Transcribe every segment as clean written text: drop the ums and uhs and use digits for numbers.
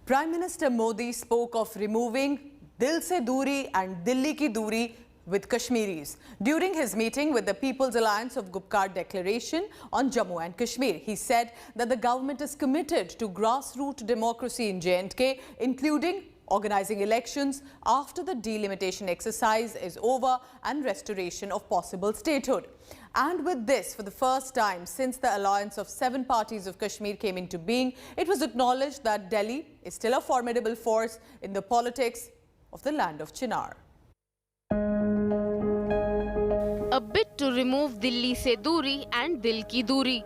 Prime Minister Modi spoke of removing Dil se Duri and Dilli ki Duri with Kashmiris during his meeting with the People's Alliance of Gupkar Declaration on Jammu and Kashmir. He said that the government is committed to grassroots democracy in J&K, including organizing elections after the delimitation exercise is over and restoration of possible statehood. And with this, for the first time since the alliance of 7 parties of Kashmir came into being, it was acknowledged that Delhi is still a formidable force in the politics of the land of Chinar. A bid to remove Dilli se Duri and Dil ki Duri.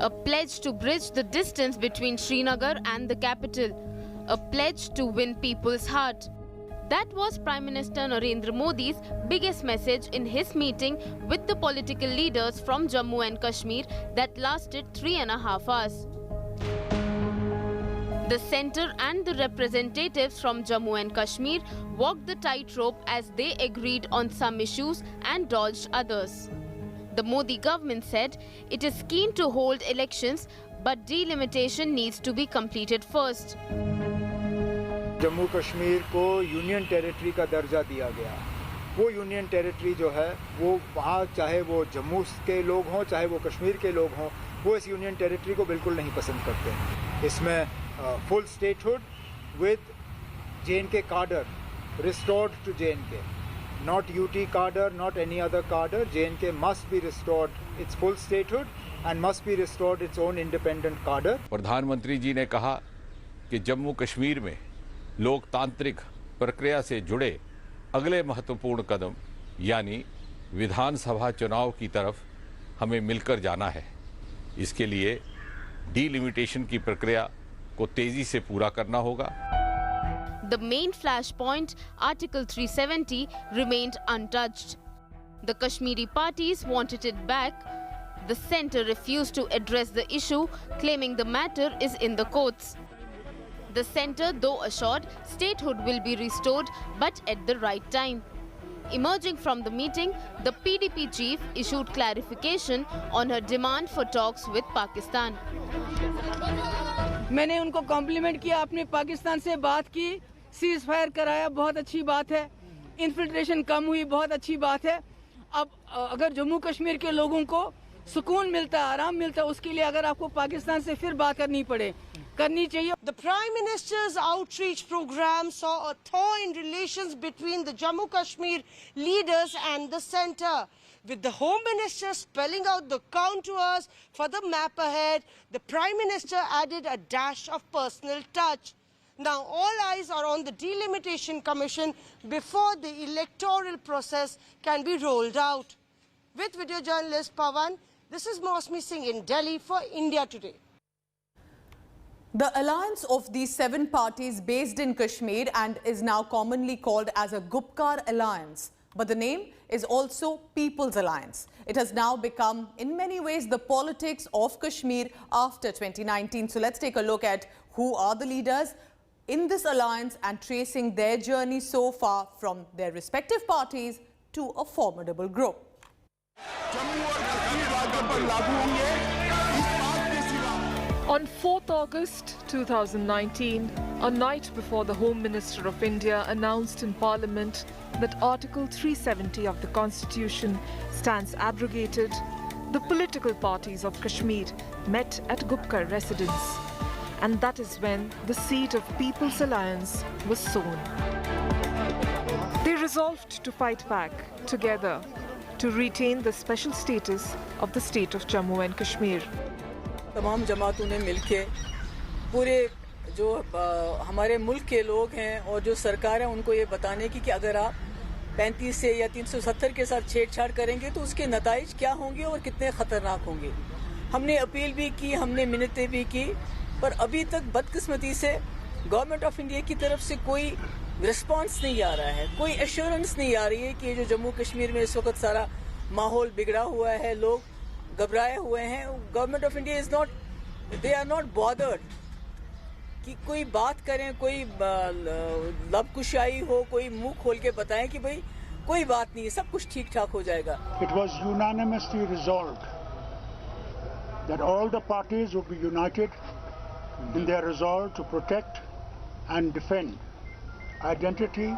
A pledge to bridge the distance between Srinagar and the capital. A pledge to win people's heart. That was Prime Minister Narendra Modi's biggest message in his meeting with the political leaders from Jammu and Kashmir that lasted 3.5 hours. The centre and the representatives from Jammu and Kashmir walked the tightrope as they agreed on some issues and dodged others. The Modi government said it is keen to hold elections, but delimitation needs to be completed first. Jammu Kashmir को union territory का दर्जा दिया गया। वो union territory जो है वो वहाँ चाहे वो जम्मू के लोग हों चाहे वो कश्मीर के लोग हों, वो इस यूनियन टेरिटरी को बिल्कुल नहीं पसंद करते। इसमें full statehood with J&K cadre restored to J&K, not UT cadre, not any other cadre. J&K must be restored its full statehood and must be restored its own independent cadre. प्रधानमंत्री जी ने कहा कि जम्मू कश्मीर में लोकतांत्रिक प्रक्रिया से जुड़े अगले महत्वपूर्ण कदम यानी विधानसभा चुनाव की तरफ हमें मिलकर जाना है। इसके लिए डीलिमिटेशन की प्रक्रिया को तेजी से पूरा करना होगा। The main flashpoint, Article 370, remained untouched. The Kashmiri parties wanted it back. The centre refused to address the issue, claiming the matter is in the courts. The centre, though assured, statehood will be restored, but at the right time. Emerging from the meeting, the PDP chief issued clarification on her demand for talks with Pakistan. मैंने उनको complement किया, आपने पाकिस्तान से बात की, cease fire कराया, बहुत अच्छी बात है। इन्फिल्ट्रेशन कम हुई, बहुत अच्छी बात है। अब अगर जम्मू कश्मीर के लोगों को सुकून मिलता है, आराम मिलता है, उसके लिए अगर आपको पाकिस्तान से फिर बात करनी पड़े, करनी चाहिए। The Prime Minister's outreach program saw a thaw in relations between the Jammu Kashmir leaders and the centre. With the Home Minister spelling out the contours for the map ahead, the Prime Minister added a dash of personal touch. Now all eyes are on the Delimitation Commission before the electoral process can be rolled out. With video journalist Pawan, this is Mosmi Singh in Delhi for India Today. The alliance of these 7 parties based in Kashmir and is now commonly called as a Gupkar alliance. But the name is also People's Alliance. It has now become, in many ways, the politics of Kashmir after 2019. So let's take a look at who are the leaders in this alliance and tracing their journey so far from their respective parties to a formidable group. On 4th August 2019, a night before the Home Minister of India announced in Parliament that Article 370 of the Constitution stands abrogated, the political parties of Kashmir met at Gupkar residence. And that is when the seed of People's Alliance was sown. They resolved to fight back together to retain the special status of the state of Jammu and Kashmir. तमाम जमातों ने मिलके पूरे जो हमारे मुल्क के लोग हैं और जो सरकार है उनको ये बताने की कि अगर आप 35 से या 370 के साथ छेड़छाड़ करेंगे तो उसके नताइज क्या होंगे और कितने खतरनाक होंगे। हमने अपील भी की, हमने मिन्नतें भी की, पर अभी तक बदकिस्मती से गवर्नमेंट ऑफ इंडिया की तरफ से कोई रिस्पांस नहीं आ रहा है, कोई एश्योरेंस नहीं आ रही है कि जो जम्मू कश्मीर में इस वक्त सारा माहौल बिगड़ा हुआ है, लोग घबराए हुए हैं। Government of India is not, they are not bothered कि कोई बात करें, कोई लबकुशाई हो, कोई मुंह खोल के बताएं कि भाई कोई बात नहीं है, सब कुछ ठीक ठाक हो जाएगा। It was unanimously resolved that all the parties would be united in their resolve to protect and defend identity,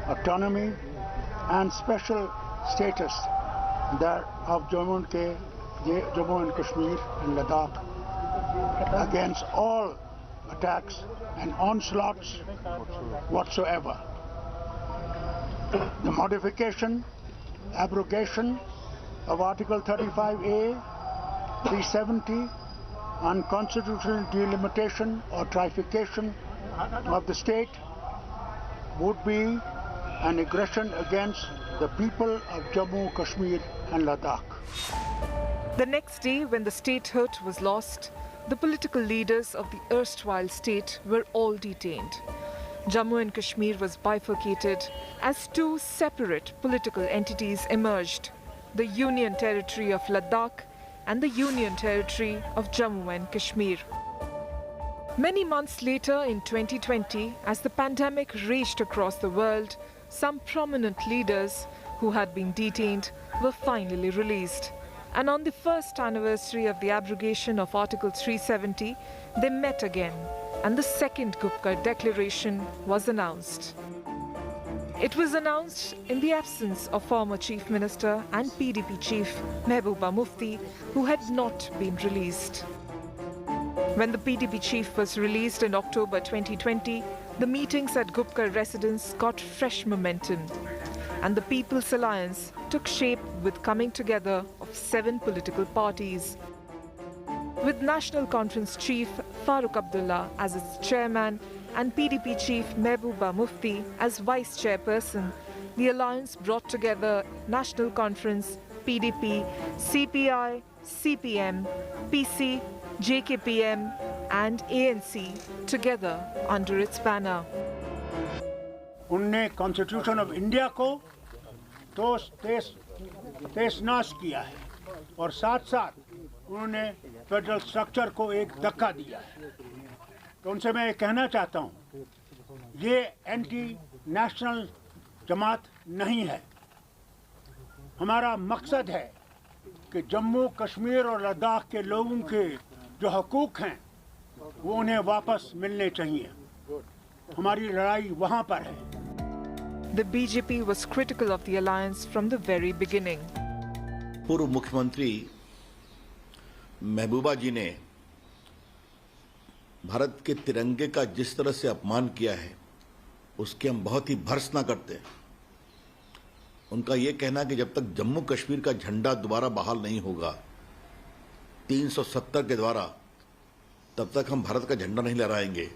autonomy and special status that of Jammu and Kashmir and Ladakh against all attacks and onslaughts whatsoever. The modification, abrogation of Article 35A, 370, unconstitutional delimitation or trifurcation of the state would be an aggression against the people of Jammu, Kashmir and Ladakh. The next day, when the statehood was lost, the political leaders of the erstwhile state were all detained. Jammu and Kashmir was bifurcated as two separate political entities emerged, the Union Territory of Ladakh and the Union Territory of Jammu and Kashmir. Many months later, in 2020, as the pandemic raged across the world, some prominent leaders who had been detained were finally released. And on the first anniversary of the abrogation of Article 370, they met again, and the second Gupkar declaration was announced. It was announced in the absence of former Chief Minister and PDP Chief Mehbooba Mufti, who had not been released. When the PDP chief was released in October 2020, the meetings at Gupkar residence got fresh momentum, and the People's Alliance took shape with coming together of 7 political parties. With National Conference Chief Farooq Abdullah as its chairman and PDP Chief Mehbooba Mufti as vice chairperson, the alliance brought together National Conference, PDP, CPI, CPM, PC, JKPM and ANC together under its banner. उनने constitution of India को तो तहस-नहस किया है और साथ साथ उन्होंने federal structure को एक धक्का दिया है। तो उनसे मैं ये कहना चाहता हूँ, ये एंटी नेशनल जमात नहीं है। हमारा मकसद है कि जम्मू कश्मीर और लद्दाख के लोगों के जो हकूक़ हैं वो उन्हें वापस मिलने चाहिए। हमारी लड़ाई वहाँ पर है। The BJP was critical of the alliance from the very beginning. पूर्व मुख्यमंत्री महबूबा जी ने भारत के तिरंगे का जिस तरह से अपमान किया है, उसके हम बहुत ही भर्त्सना करते हैं। उनका ये कहना कि जब तक जम्मू कश्मीर का झंडा दोबारा बहाल नहीं होगा 370 के द्वारा, तब तक हम भारत का झंडा नहीं लहराएंगे।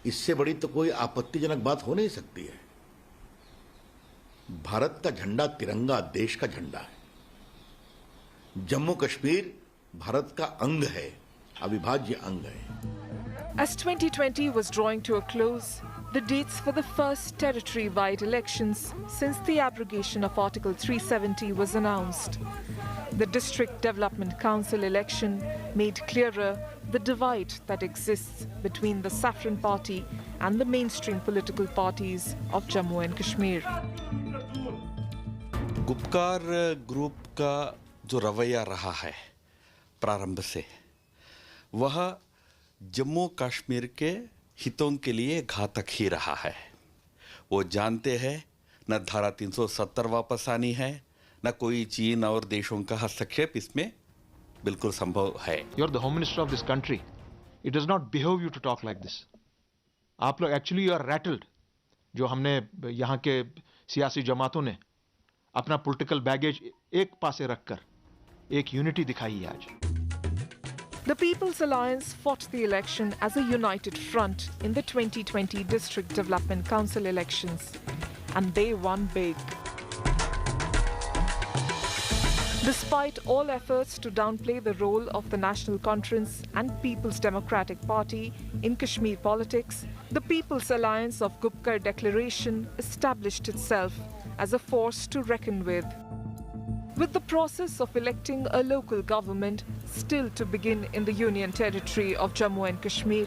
इससे बड़ी तो कोई आपत्तिजनक बात हो नहीं सकती है। भारत का झंडा तिरंगा देश का झंडा है। जम्मू कश्मीर भारत का अंग है, अविभाज्य अंग है। As 2020 was drawing to a close, the dates for the first territory-wide elections since the abrogation of Article 370 was announced. The District Development Council election made clearer the divide that exists between the Saffron Party and the mainstream political parties of Jammu and Kashmir. Gupkar group का जो रवैया रहा है प्रारंभ से, वह जम्मू कश्मीर के हितों के लिए घातक ही रहा है। वो जानते हैं न धारा 370 वापस आनी है, न कोई चीन और देशों का हस्तक्षेप इसमें बिल्कुल संभव है। You're the Home Minister of this country. It does not behove you to talk like this. आप लोग actually you are rattled. जो हमने यहाँ के सियासी जमातों ने अपना पॉलिटिकल बैगेज एक पासे रखकर एक यूनिटी दिखाई है आज। The People's Alliance fought the election as a united front in the 2020 District Development Council elections, and they won big. Despite all efforts to downplay the role of the National Conference and People's Democratic Party in Kashmir politics, the People's Alliance of Gupkar Declaration established itself as a force to reckon with. With the process of electing a local government still to begin in the Union Territory of Jammu and Kashmir,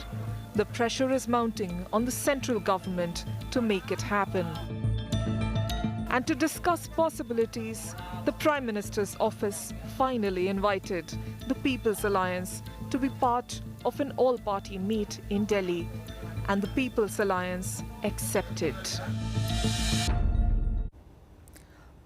the pressure is mounting on the central government to make it happen. And to discuss possibilities, the Prime Minister's office finally invited the People's Alliance to be part of an all-party meet in Delhi, and the People's Alliance accepted.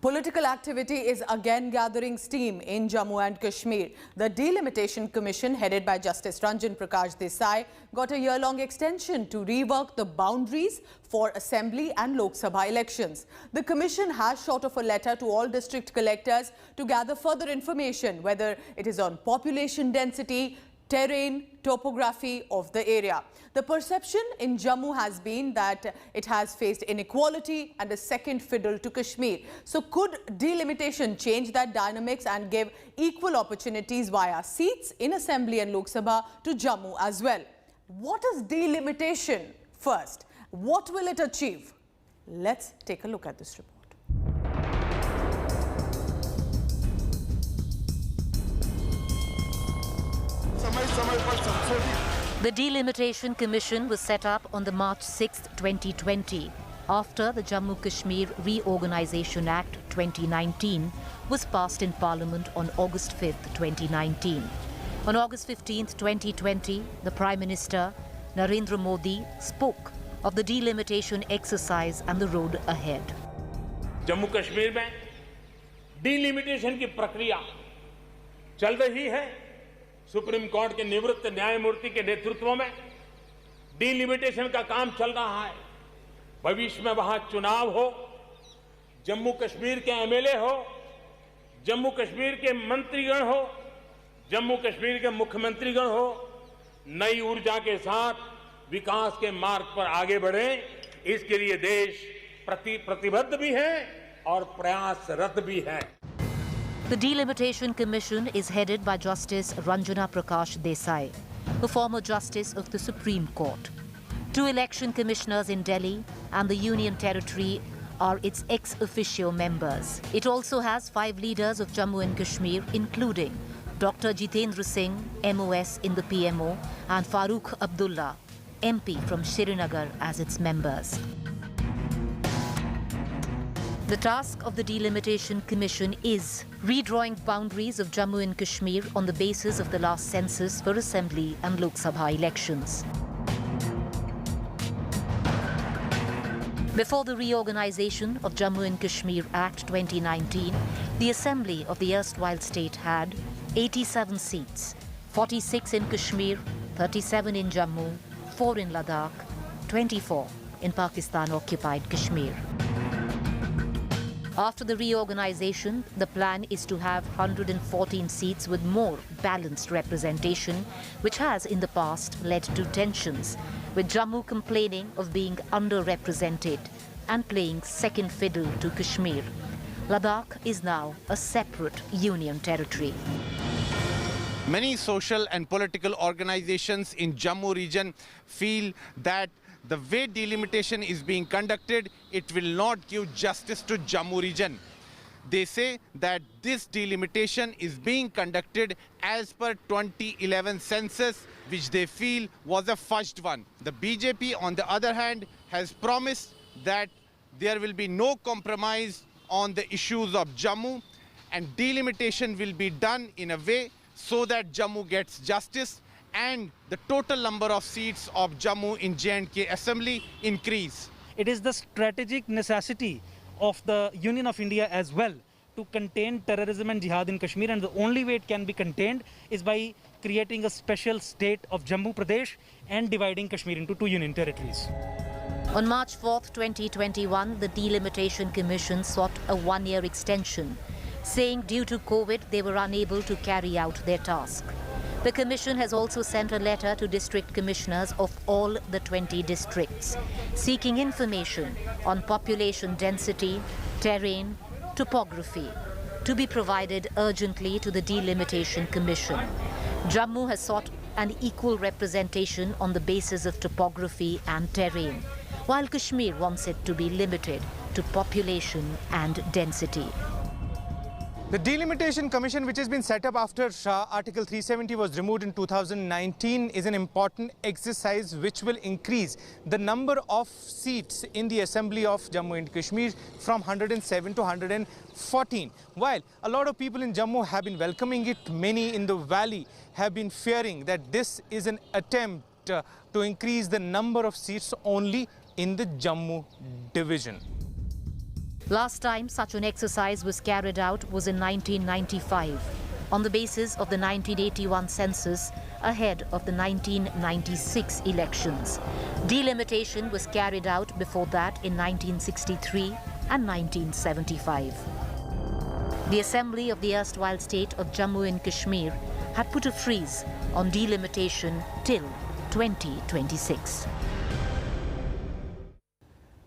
Political activity is again gathering steam in Jammu and Kashmir. The Delimitation Commission, headed by Justice Ranjan Prakash Desai, got a year-long extension to rework the boundaries for Assembly and Lok Sabha elections. The Commission has shot off a letter to all district collectors to gather further information, whether it is on population density, terrain, topography of the area. The perception in Jammu has been that it has faced inequality and a second fiddle to Kashmir. So could delimitation change that dynamics and give equal opportunities via seats in Assembly and Lok Sabha to Jammu as well? What is delimitation? First, what will it achieve? Let's take a look at this report. The Delimitation Commission was set up on the March 6, 2020, after the Jammu Kashmir Reorganisation Act 2019 was passed in Parliament on August 5, 2019. On August 15, 2020, the Prime Minister Narendra Modi spoke of the delimitation exercise and the road ahead. Jammu Kashmir में delimitation की प्रक्रिया चल रही है। Supreme court के निवृत्त न्यायमूर्ति के नेतृत्व में डिलिमिटेशन का काम चल रहा है। भविष्य में वहां चुनाव हो, जम्मू कश्मीर के एमएलए हो, जम्मू कश्मीर के मंत्रीगण हो, जम्मू कश्मीर के मुख्यमंत्रीगण हो, नई ऊर्जा के साथ विकास के मार्ग पर आगे बढ़े, इसके लिए देश प्रतिबद्ध भी है और प्रयासरत भी है। The Delimitation Commission is headed by Justice Ranjana Prakash Desai, a former Justice of the Supreme Court. 2 election commissioners in Delhi and the Union Territory are its ex officio members. It also has 5 leaders of Jammu and Kashmir, including Dr. Jitendra Singh, MOS in the PMO, and Farooq Abdullah, MP from Srinagar, as its members. The task of the Delimitation Commission is redrawing boundaries of Jammu and Kashmir on the basis of the last census for Assembly and Lok Sabha elections. Before the reorganisation of Jammu and Kashmir Act 2019, the Assembly of the erstwhile state had 87 seats, 46 in Kashmir, 37 in Jammu, 4 in Ladakh, 24 in Pakistan-occupied Kashmir. After the reorganisation, the plan is to have 114 seats with more balanced representation, which has in the past led to tensions, with Jammu complaining of being underrepresented and playing second fiddle to Kashmir. Ladakh is now a separate union territory. Many social and political organizations in Jammu region feel that the way delimitation is being conducted, it will not give justice to Jammu region. They say that this delimitation is being conducted as per 2011 census, which they feel was a fudged one. The BJP, on the other hand, has promised that there will be no compromise on the issues of Jammu, and delimitation will be done in a way so that Jammu gets justice and the total number of seats of Jammu in J&K Assembly increase. It is the strategic necessity of the Union of India as well to contain terrorism and jihad in Kashmir, and the only way it can be contained is by creating a special state of Jammu Pradesh and dividing Kashmir into 2 union territories. On March 4, 2021, the Delimitation Commission sought a 1-year extension, saying due to COVID they were unable to carry out their task. The Commission has also sent a letter to district commissioners of all the 20 districts, seeking information on population density, terrain, topography, to be provided urgently to the Delimitation Commission. Jammu has sought an equal representation on the basis of topography and terrain, while Kashmir wants it to be limited to population and density. The Delimitation Commission, which has been set up after Article 370 was removed in 2019, is an important exercise which will increase the number of seats in the Assembly of Jammu and Kashmir from 107 to 114. While a lot of people in Jammu have been welcoming it, many in the valley have been fearing that this is an attempt to increase the number of seats only in the Jammu division. Last time such an exercise was carried out was in 1995, on the basis of the 1981 census ahead of the 1996 elections. Delimitation was carried out before that in 1963 and 1975. The Assembly of the erstwhile state of Jammu and Kashmir had put a freeze on delimitation till 2026.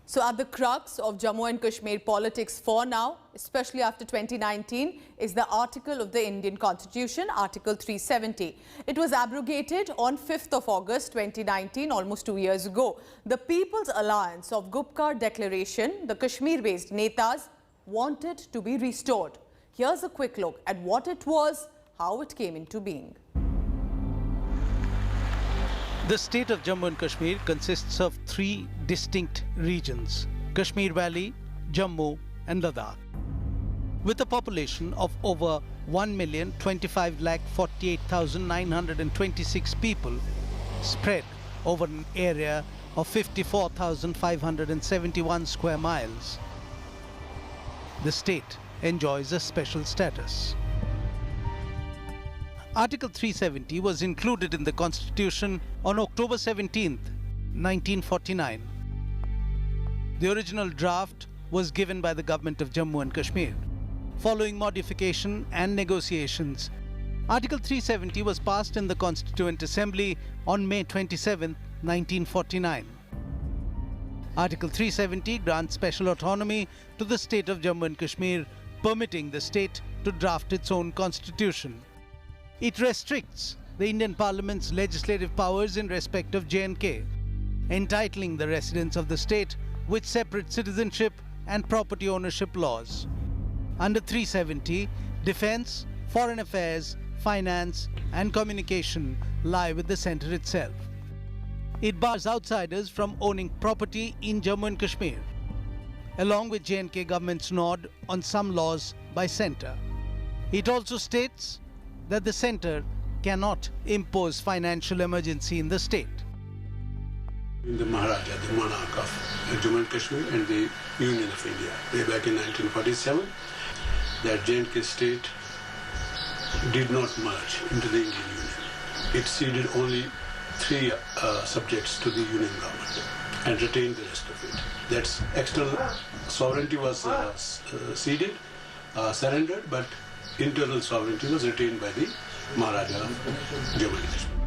So at the crux of Jammu and Kashmir politics for now, especially after 2019, is the article of the Indian Constitution, Article 370. It was abrogated on 5th of August 2019, almost 2 years ago. The People's Alliance of Gupkar Declaration, the Kashmir-based Netas, wanted to be restored. Here's a quick look at what it was, how it came into being. The state of Jammu and Kashmir consists of 3 distinct regions: Kashmir Valley, Jammu and Ladakh. With a population of over 1,25,48,926 people spread over an area of 54,571 square miles, the state enjoys a special status. Article 370 was included in the Constitution on October 17, 1949. The original draft was given by the government of Jammu and Kashmir. Following modification and negotiations, Article 370 was passed in the Constituent Assembly on May 27, 1949. Article 370 grants special autonomy to the state of Jammu and Kashmir, permitting the state to draft its own constitution. It restricts the Indian Parliament's legislative powers in respect of J&K, entitling the residents of the state with separate citizenship and property ownership laws. Under 370, defense, foreign affairs, finance and communication lie with the centre itself. It bars outsiders from owning property in Jammu and Kashmir, along with J&K government's nod on some laws by centre. It also states that the centre cannot impose financial emergency in the state. In the Maharaja, the monarch of Jammu and Kashmir and the Union of India, way back in 1947, that J&K state did not merge into the Indian Union. It ceded only 3 subjects to the Union government and retained the rest of it. That's external sovereignty was ceded, surrendered, but internal sovereignty was retained by the Maharaja of Jammu and Kashmir.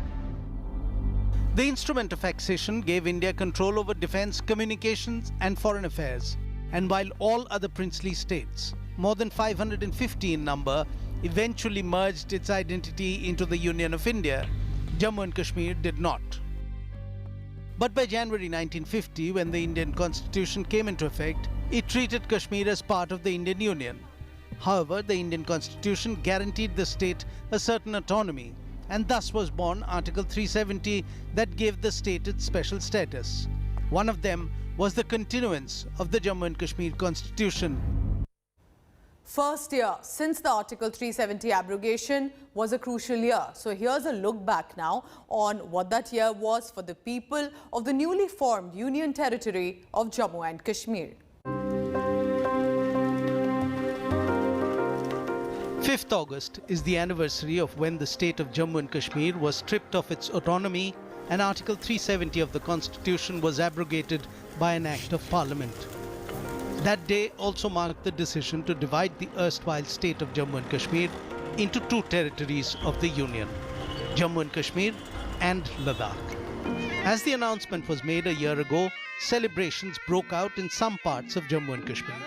The instrument of accession gave India control over defense, communications and foreign affairs. And while all other princely states, more than 550 in number, eventually merged its identity into the Union of India, Jammu and Kashmir did not. But by January 1950, when the Indian Constitution came into effect, it treated Kashmir as part of the Indian Union. However, the Indian Constitution guaranteed the state a certain autonomy, and thus was born Article 370 that gave the state its special status. One of them was the continuance of the Jammu and Kashmir Constitution. First year since the Article 370 abrogation was a crucial year. So here's a look back now on what that year was for the people of the newly formed Union Territory of Jammu and Kashmir. 5th August is the anniversary of when the state of Jammu and Kashmir was stripped of its autonomy and Article 370 of the Constitution was abrogated by an Act of Parliament. That day also marked the decision to divide the erstwhile state of Jammu and Kashmir into 2 territories of the Union, Jammu and Kashmir and Ladakh. As the announcement was made a year ago, celebrations broke out in some parts of Jammu and Kashmir.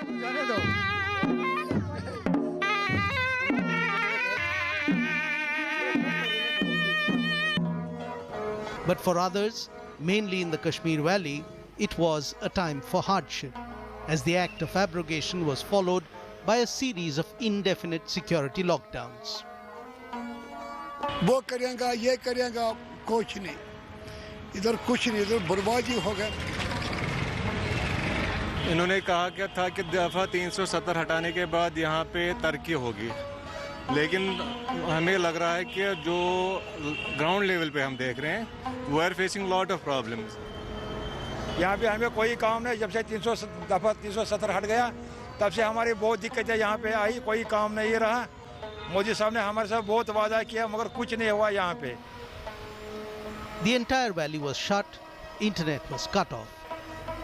But for others, mainly in the Kashmir Valley, it was a time for hardship, as the act of abrogation was followed by a series of indefinite security lockdowns. वो करेंगा ये करेंगा कुछ नहीं इधर कुछ नहीं इधर बर्बादी हो गया इन्होंने कहा क्या था कि दफा 370 हटाने के बाद यहाँ पे तरक्की होगी लेकिन हमें लग रहा है कि जो ग्राउंड लेवल पे हम देख रहे हैं we are facing lot of problems यहाँ पे हमें कोई काम नहीं जब से 370 हट गया तब से हमारी बहुत दिक्कतें यहाँ पे आई कोई काम नहीं रहा मोदी साहब ने हमारे साथ बहुत वादा किया मगर कुछ नहीं हुआ यहाँ पे The entire valley was shut, internet was cut off.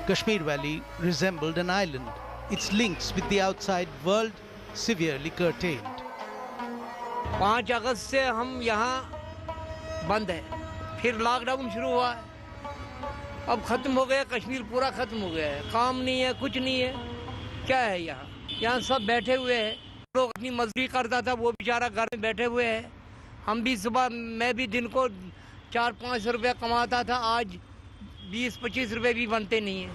Kashmir Valley resembled an island, its links with the outside world severely curtailed. 5 अगस्त से हम यहाँ बंद है फिर लॉकडाउन शुरू हुआ है अब ख़त्म हो गया कश्मीर पूरा ख़त्म हो गया है काम नहीं है कुछ नहीं है क्या है यहाँ सब बैठे हुए हैं लोग अपनी मजदूरी करता था वो बेचारा घर में बैठे हुए हैं हम भी सुबह मैं भी दिन को 4-5 रुपया कमाता था आज 20-25 रुपए भी बनते नहीं है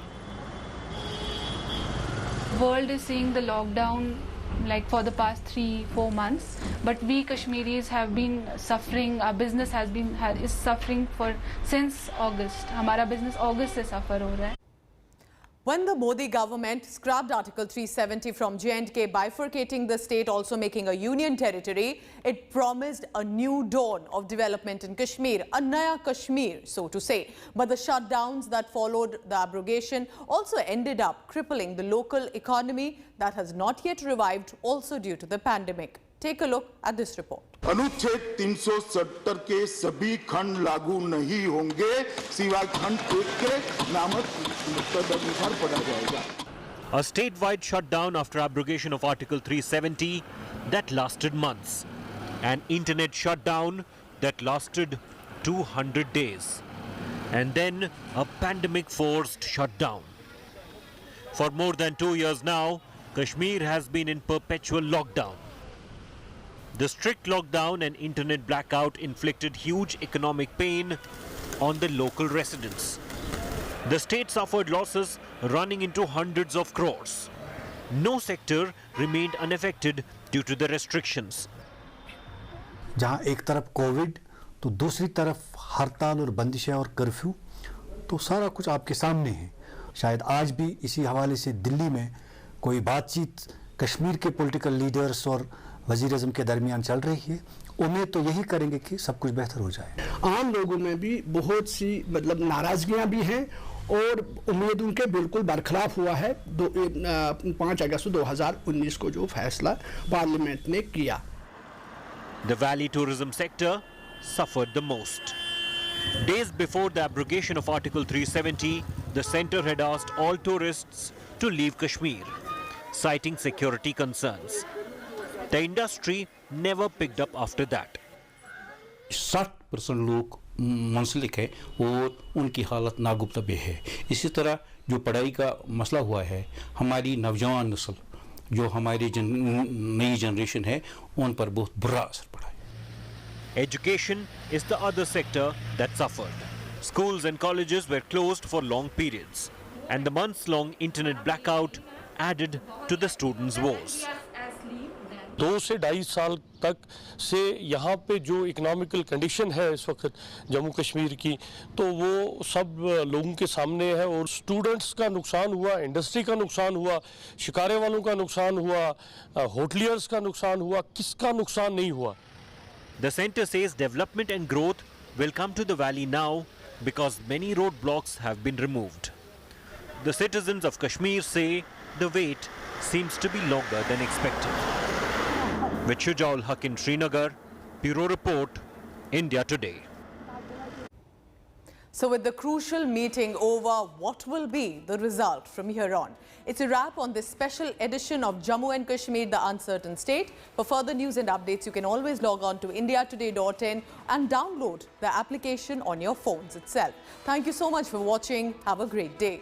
World is seeing the lockdown like for the past 3-4 months, but we Kashmiris have been suffering. Our business is suffering since August. हमारा business August से suffer हो रहा है. When the Modi government scrapped Article 370 from J&K, bifurcating the state, also making a union territory, it promised a new dawn of development in Kashmir, a Naya Kashmir, so to say. But the shutdowns that followed the abrogation also ended up crippling the local economy that has not yet revived, also due to the pandemic. Take a look at this report. अनुच्छेद 370 के सभी खंड लागू नहीं होंगे सिवाय खंड 1 के नामक तदनुसार पढ़ा जाएगा. A statewide shutdown after abrogation of Article 370 that lasted months. An internet shutdown that lasted 200 days. And then a pandemic forced shutdown. For more than 2 years now, Kashmir has been in perpetual lockdown. The strict lockdown and internet blackout inflicted huge economic pain on the local residents. The state suffered losses running into hundreds of crores. No sector remained unaffected due to the restrictions. जहां एक तरफ Covid तो दूसरी तरफ हड़ताल और बंदिशें और कर्फ्यू तो सारा कुछ आपके सामने है. शायद आज भी इसी हवाले से दिल्ली में कोई बातचीत कश्मीर के पॉलिटिकल लीडर्स और वज़ीर-ए-आज़म के दरमियान चल रही है. उम्मीद तो यही करेंगे कि सब कुछ बेहतर हो जाए. आम लोगों में भी बहुत सी मतलब नाराजगियां भी हैं और उम्मीद उनके बिल्कुल बरखलाफ हुआ है 5 अगस्त 2019 को जो फैसला पार्लियामेंट ने किया. The valley tourism sector suffered the most. Days before the abrogation of Article 370, the centre had asked all tourists to leave Kashmir, citing security concerns. The industry never picked up after that. 60% लोग मुंसलिक है और उनकी हालत नागुफ्तबे है. इसी तरह जो पढ़ाई का मसला हुआ है हमारी नौजवान नस्ल जो हमारी नई जनरेशन है उन पर बहुत बुरा असर पड़ा है. Education is the other sector that suffered. Schools and colleges were closed for long periods, and the months-long internet blackout added to the students' woes. 2 से 2.5 साल तक से यहाँ पे जो इकोनॉमिकल कंडीशन है इस वक्त जम्मू कश्मीर की तो वो सब लोगों के सामने है और स्टूडेंट्स का नुकसान हुआ, इंडस्ट्री का नुकसान हुआ, शिकारे वालों का नुकसान हुआ, होटलियर्स का नुकसान हुआ, किसका नुकसान नहीं हुआ. The centre says development and growth will come to the valley now because many roadblocks have been removed. The citizens of Kashmir say the wait seems to be longer than expected. With Shujaul Haq in Srinagar, Bureau Report, India Today. So with the crucial meeting over, what will be the result from here on? It's a wrap on this special edition of Jammu and Kashmir, the uncertain state. For further news and updates, you can always log on to indiatoday.in and download the application on your phones itself. Thank you so much for watching. Have a great day.